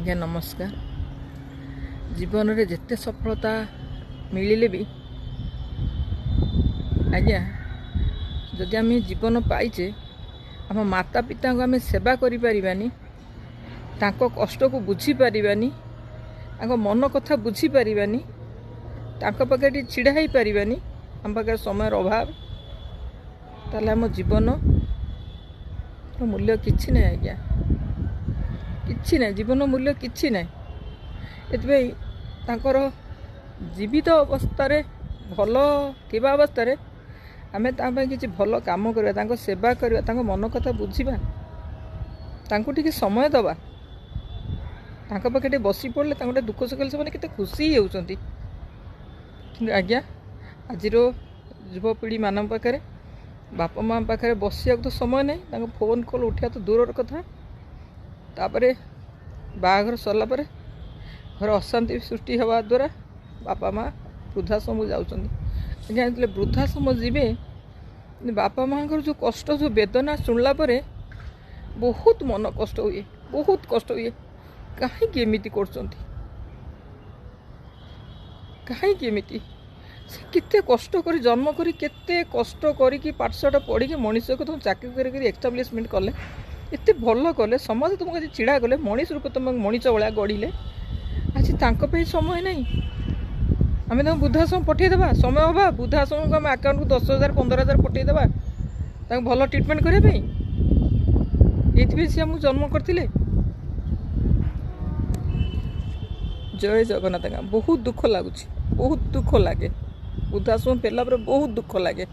आज्ञा नमस्कार। जीवन रे जिते सफलता मिलिले भी आज्ञा जदि आम जीवन पाइचे आम माता पिता को आम सेवा करि परिबानी, तांको कष्ट को बुझी परिबानी, तांको मन कथा बुझी परिबानी, तांको पाखे छिड़ा ही परिबानी, आम पाखे समय अभाव, ताले आम जीवन मूल्य किछि नै आज्ञा, किछि नै, जीवन मूल्य किछि नै। एतबे तांकर जीवित अवस्था भल थिबा अवस्था आमे तांपई किछि भल काम करबा, तांको सेवा करबा, तांको मन कथा बुझिबा, तांको टिके समय दबा, तांको पाखे टिके बसी पड़ले तांको दुख सुख से केते खुशी हेउचंती। कि आज्ञा आजिर युवपीढ़ी मान पाखे बापा माँ पाखे बसिया तो समय नहीं, तांको फोन कॉल उठा तो दूर कथा, तापरे बाहाघर सरला परे घर अशांति सृष्टि हवा द्वारा बापा माँ वृद्धाश्रम जाउछंती। आज्ञा वृद्धाश्रम जीवे बापा माँ जो कष्ट जो वेदना शुणला परे बहुत मन कष्ट हुए, बहुत कष्ट हुए। कहीं एमती करछंती, कहीं एमती से केते कष्ट करी जन्म करी, केते कष्ट करी पाठशाठ पढ़ी मनीष को तुम चाकरी कर एस्टाब्लीशमेंट कले, एत भल कले, समाज तुमको आज छिड़ा कले, मनीष रूप तुम मनीष भाया गढ़ले। आज तांको समय नहीं, आम तुम वृद्धाश्रम पठेदेवा, समय अभाव, वृद्धाश्रम को आम आकाउंट को 10,000 15,000 पठेदेवा भल ट्रिटमेंट करने, ये सी आमको जन्म करते। जय जगन्नाथ। बहुत दुख लगुच, बहुत दुख लगे, वृद्धाश्रम फेरला बहुत दुख लगे।